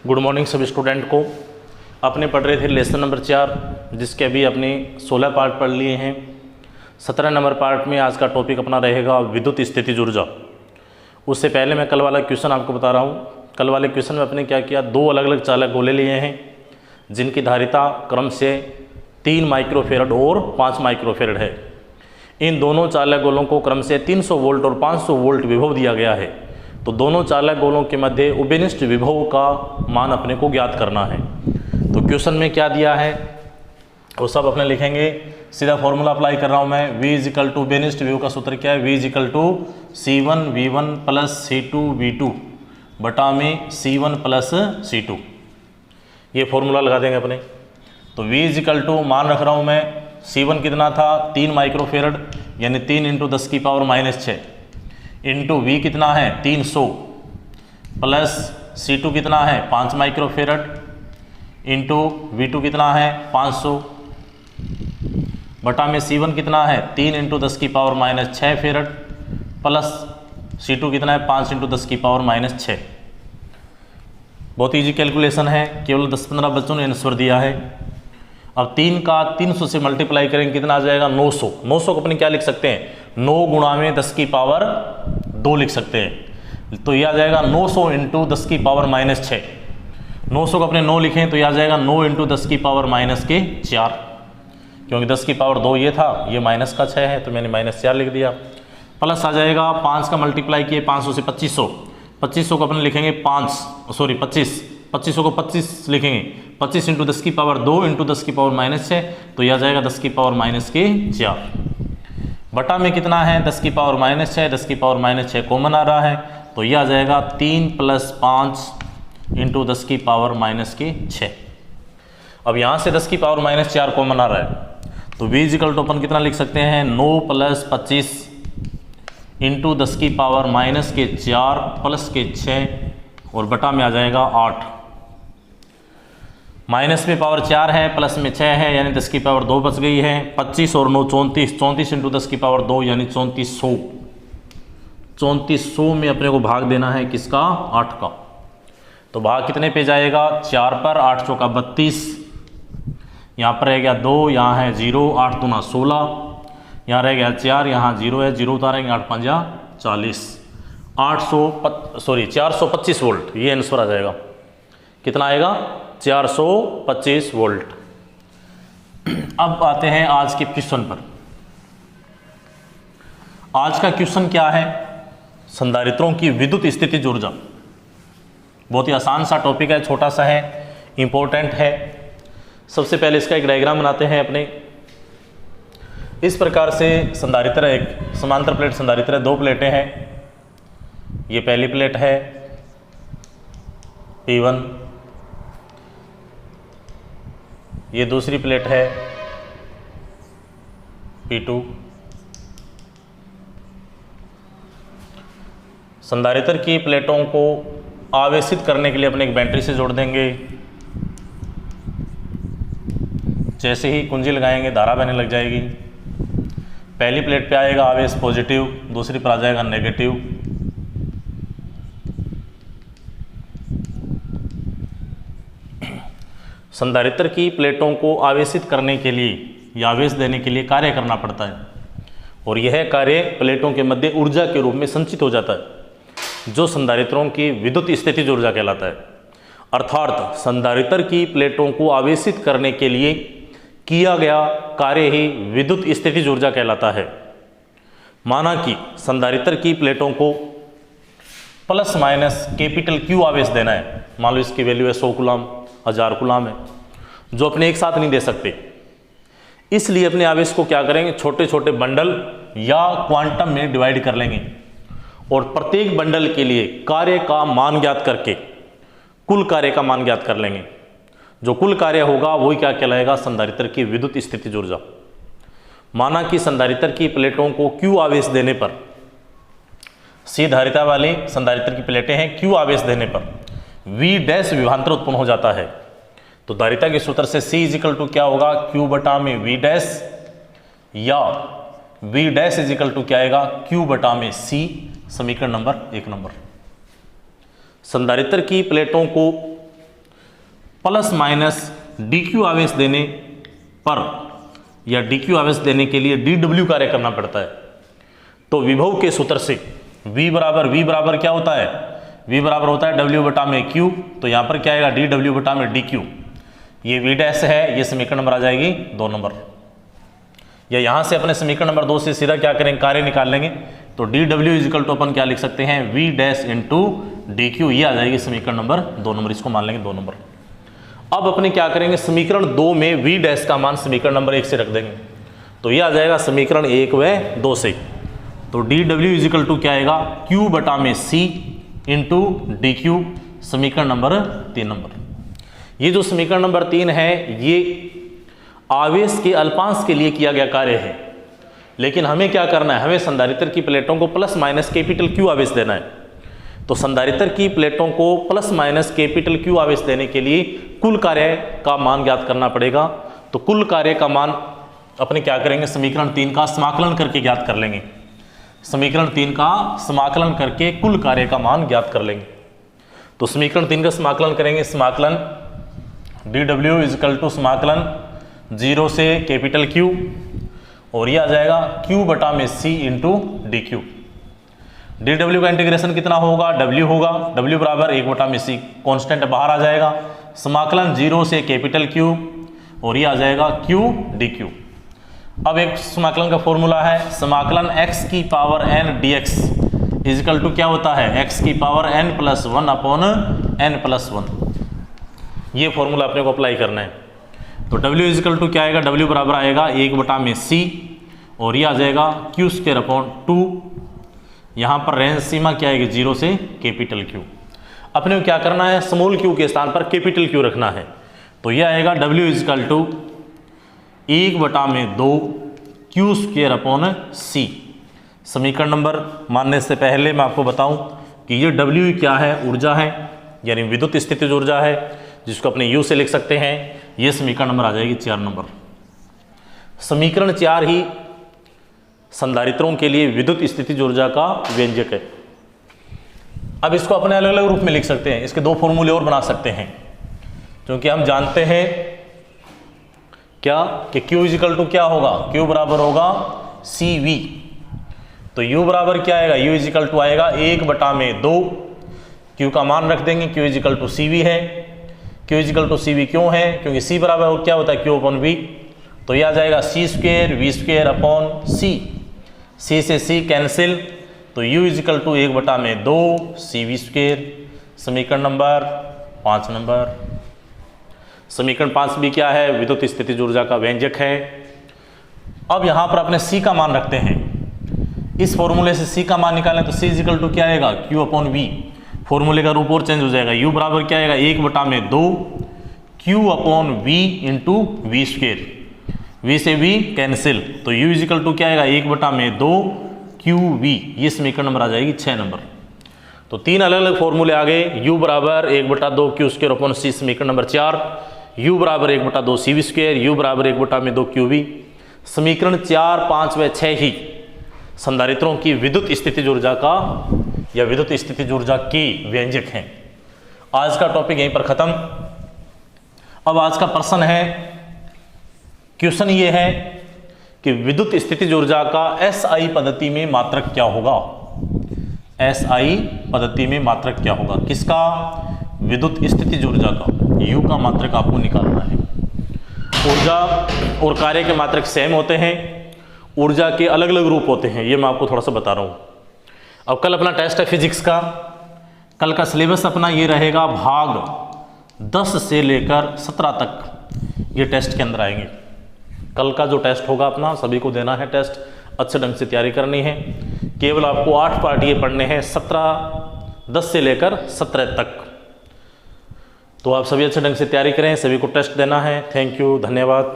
Good morning सभी student को। अपने पढ़ रहे थे लेसन नंबर 4, जिसके अभी अपने 16 पार्ट पढ़ लिए हैं। 17 नंबर पार्ट में आज का टॉपिक अपना रहेगा विद्युत स्थितिज ऊर्जा। उससे पहले मैं कल वाला क्वेश्चन आपको बता रहा हूँ। कल वाले क्वेश्चन में अपने क्या किया, दो अलग अलग चालक गोले लिए हैं जिनकी धारिता क्रम से 3 माइक्रोफेरड और 5 माइक्रोफेरड है। इन दोनों चालक गोलों को क्रम से 300 वोल्ट और 500 वोल्ट विभव दिया गया है। तो दोनों चालक गोलों के मध्य उभयनिष्ठ विभव का मान अपने को ज्ञात करना है। तो क्वेश्चन में क्या दिया है वो सब अपने लिखेंगे। सीधा फॉर्मूला अप्लाई कर रहा हूँ मैं। V इज इक्वल टू उभयनिष्ठ विभव का सूत्र क्या है, V is equal to C1V1 plus C2V2 बटा में C1 प्लस C2। ये फॉर्मूला लगा देंगे अपने। तो V इज इक्वल टू मान रख रहा हूँ मैं, C1 कितना था 3 माइक्रोफेरड यानी 3 × 10⁻⁶ इंटू V कितना है 300 प्लस C2 कितना है 5 माइक्रोफेरड इंटू V2 कितना है 500 बटा में C1 कितना है 3 × 10⁻⁶ फेरड प्लस C2 कितना है 5 × 10⁻⁶। बहुत इजी कैलकुलेशन है, केवल 10-15 बच्चों ने आंसर दिया है। अब 3 का 300 से मल्टीप्लाई करेंगे कितना आ जाएगा 900। 900 को अपने क्या लिख सकते हैं 9 × 10⁻2 लिख सकते हैं। तो यह आ जाएगा 900 × 10⁻⁶। 900 को अपने 9 लिखें तो यह आ जाएगा 9 × 10⁻⁴, क्योंकि 10⁻2 ये था, ये माइनस का 6 है तो मैंने -4 लिख दिया। प्लस आ जाएगा 5 का मल्टीप्लाई किए 500 से 2500। 2500 को अपने लिखेंगे 25 को 25 लिखेंगे 25 × 10⁻2 × 10⁻⁻6 तो यह आ जाएगा 10⁻⁻4 बटा में कितना है 10⁻⁻6। 10⁻⁻6 कॉमन आ रहा है तो यह आ जाएगा 3 + 5 × 10⁻⁻6। अब यहाँ से 10⁻⁻4 कॉमन आ रहा है तो V इक्वल टू अपन कितना लिख सकते हैं 9 + 25 × 10⁻⁻4 प्लस के 6 और बटा में आ जाएगा 8। माइनस में पावर 4 है, प्लस में 6 है यानी 10⁻2 बच गई है। 25 और 9 34, 34 × 10⁻2 यानी 3400। 3400 में अपने को भाग देना है किसका 8 का। तो भाग कितने पे जाएगा 4 पर, 8 चौका 32, यहाँ पर रह गया 2, यहाँ है 0, 8 दूना 16, यहाँ रह गया 4, यहाँ 0 है, 0 उतारेंगे 8 × 5 = 425 वोल्ट। ये आंसर आ जाएगा, कितना आएगा 425 वोल्ट। अब आते हैं आज के क्वेश्चन पर। आज का क्वेश्चन क्या है, संधारित्रों की विद्युत स्थितिज ऊर्जा। बहुत ही आसान सा टॉपिक है, छोटा सा है, इंपॉर्टेंट है। सबसे पहले इसका एक डायग्राम बनाते हैं अपने। इस प्रकार से संधारित्र, एक समांतर प्लेट संधारित्र है, 2 प्लेटें हैं। ये पहली प्लेट है P1, ये दूसरी प्लेट है P2। संधारित्र की प्लेटों को आवेशित करने के लिए अपने एक बैटरी से जोड़ देंगे। जैसे ही कुंजी लगाएंगे धारा बहने लग जाएगी। पहली प्लेट पे आएगा आवेश पॉजिटिव, दूसरी पर आ जाएगा नेगेटिव। संधारित्र की प्लेटों को आवेशित करने के लिए या आवेश देने के लिए कार्य करना पड़ता है और यह कार्य प्लेटों के मध्य ऊर्जा के रूप में संचित हो जाता है, जो संधारित्रों की विद्युत स्थितिज ऊर्जा कहलाता है। अर्थात संधारित्र की प्लेटों को आवेशित करने के लिए किया गया कार्य ही विद्युत स्थितिज ऊर्जा कहलाता है। माना कि संधारित्र की प्लेटों को ± Q आवेश देना है। मान लो इसकी वैल्यू है 100 कूलाम, 1000 कूलाम है, जो अपने एक साथ नहीं दे सकते। इसलिए अपने आवेश को क्या करेंगे, छोटे छोटे बंडल या क्वांटम में डिवाइड कर लेंगे और प्रत्येक बंडल के लिए कार्य का मान ज्ञात करके कुल कार्य का मान ज्ञात कर लेंगे। जो कुल कार्य होगा वही क्या कहलाएगा, संधारित्र की विद्युत स्थितिज ऊर्जा। माना कि संधारित्र की प्लेटों को Q आवेश देने पर, C धारिता वाली संधारित्र की प्लेटें हैं, Q आवेश देने पर V' विभवांतर उत्पन्न हो जाता है। तो धारिता के सूत्र से C इक्वल टू क्या होगा Q बटा में V' या V' इक्वल टू क्या आएगा Q बटा में C। समीकरण नंबर 1 नंबर। संधारित्र की प्लेटों को प्लस माइनस dq आवेश देने पर या dq आवेश देने के लिए dw कार्य करना पड़ता है। तो विभव के सूत्र से v बराबर क्या होता है, v बराबर होता है w बटा में q। तो यहाँ पर क्या आएगा dw बटा में dq। ये v डैश है, ये समीकरण नंबर आ जाएगी 2 नंबर। या यहाँ से अपने समीकरण नंबर 2 से सीधा क्या करेंगे, कार्य निकाल लेंगे। तो dw इजिकल टू अपन क्या लिख सकते हैं, v डैश इंटू dq। ये आ जाएगी समीकरण नंबर 2 नंबर, इसको मान लेंगे 2 नंबर। अब अपने क्या करेंगे, समीकरण 2 में v डैश का मान समीकरण नंबर 1 से रख देंगे। तो ये आ जाएगा समीकरण 1 व 2 से। तो dw इजिकल टू क्या आएगा, q बटा में c इंटू dq, समीकरण नंबर 3 नंबर। ये जो समीकरण नंबर 3 है ये आवेश के अल्पांश के लिए किया गया कार्य है। लेकिन हमें क्या करना है, हमें संधारित्र की प्लेटों को प्लस माइनस कैपिटल Q आवेश देना है। तो संधारित्र की प्लेटों को प्लस माइनस कैपिटल Q आवेश देने के लिए कुल कार्य का मान ज्ञात करना पड़ेगा। तो कुल कार्य का मान अपने क्या करेंगे, समीकरण 3 का समाकलन करके ज्ञात कर लेंगे। समीकरण 3 का समाकलन करके कुल कार्य का मान ज्ञात कर लेंगे। तो समीकरण 3 का समाकलन करेंगे, समाकलन dw इजिकल टू समाकलन 0 से कैपिटल Q, और ये आ जाएगा Q बटा में C इंटू dq। dw का इंटीग्रेशन कितना होगा, w होगा, w बराबर 1 बटा में C, कॉन्स्टेंट बाहर आ जाएगा। समाकलन 0 से कैपिटल Q, और ये आ जाएगा Q dq। अब एक समाकलन का फॉर्मूला है, समाकलन x की power n dx is equal to क्या होता है, x की power n plus 1 upon n plus 1। ये फॉर्मूला अपने को अप्लाई करना है। तो w इजिकल टू क्या आएगा, w बराबर आएगा 1 बटा में c, और ये आ जाएगा q स्क्वायर अपॉन 2। यहाँ पर रेंज सीमा क्या आएगी, 0 से कैपिटल Q। अपने को क्या करना है, स्मॉल q के स्थान पर कैपिटल Q रखना है। तो ये आएगा w इजिकल टू 1 बटा में 2 q स्क्वायर अपॉन c। समीकरण नंबर मानने से पहले मैं आपको बताऊं कि ये w क्या है, ऊर्जा है, यानी विद्युत स्थितिज ऊर्जा है, जिसको अपने u से लिख सकते हैं। ये समीकरण नंबर आ जाएगी 4 नंबर। समीकरण 4 ही संधारित्रों के लिए विद्युत स्थितिज ऊर्जा का व्यंजक है। अब इसको अपने अलग अलग रूप में लिख सकते हैं, इसके 2 फॉर्मूले और बना सकते हैं, क्योंकि हम जानते हैं क्या कि Q इजिकल टू क्या होगा, Q बराबर होगा CV। तो U बराबर क्या आएगा, U इजिकल टू आएगा 1 बटा में 2, Q का मान रख देंगे, Q इजिकल टू CV है। Q इजिकल टू CV क्यों है, क्योंकि C बराबर क्या होता है, Q अपॉन V। तो यह आ जाएगा C square V square upon C, C से C कैंसिल। तो U इजिकल टू 1 बटा में 2 CV स्क्वेयर, समीकरण नंबर 5 नंबर। समीकरण 5 भी क्या है, विद्युत स्थितिज ऊर्जा का व्यंजक है। अब यहाँ पर अपने C का मान रखते हैं। इस फॉर्मूले से C का मान निकालें तो C इजिकल टू क्या आएगा, Q अपॉन V। फॉर्मूले का रूप और चेंज हो जाएगा, U बराबर क्या आएगा 1 बटा में 2 Q upon V into V square, V से V कैंसिल। तो U इजिकल टू क्या आएगा 1 बटा में 2 QV। ये समीकरण नंबर आ जाएगी 6 नंबर। तो 3 अलग अलग फॉर्मूले आ गए, U बराबर 1 बटा 2 Q स्क्वेयर अपॉन C समीकरण नंबर 4, U बराबर 1 बटा 2 CV स्क्वेयर, U बराबर 1 बटा में 2 QV। समीकरण 4, 5 व 6 ही संधारित्रों की विद्युत स्थितिज ऊर्जा का या विद्युत स्थितिज ऊर्जा की व्यंजक हैं। आज का टॉपिक यहीं पर खत्म। अब आज का प्रश्न है, क्वेश्चन ये है कि विद्युत स्थितिज ऊर्जा का SI पद्धति में मात्रक क्या होगा। SI पद्धति में मात्रक क्या होगा, किसका, विद्युत स्थितिज ऊर्जा का। U का मात्रक आपको निकालना है। ऊर्जा और कार्य के मात्रक सेम होते हैं, ऊर्जा के अलग अलग रूप होते हैं, ये मैं आपको थोड़ा सा बता रहा हूँ। अब कल अपना टेस्ट है फिजिक्स का। कल का सिलेबस अपना ये रहेगा, भाग 10 से लेकर 17 तक ये टेस्ट के अंदर आएंगे। कल का जो टेस्ट होगा अपना सभी को देना है, टेस्ट अच्छे ढंग से तैयारी करनी है। केवल आपको 8 पार्ट ये पढ़ने हैं, 10 से लेकर 17 तक। तो आप सभी अच्छे ढंग से तैयारी करें, सभी को टेस्ट देना है। थैंक यू, धन्यवाद।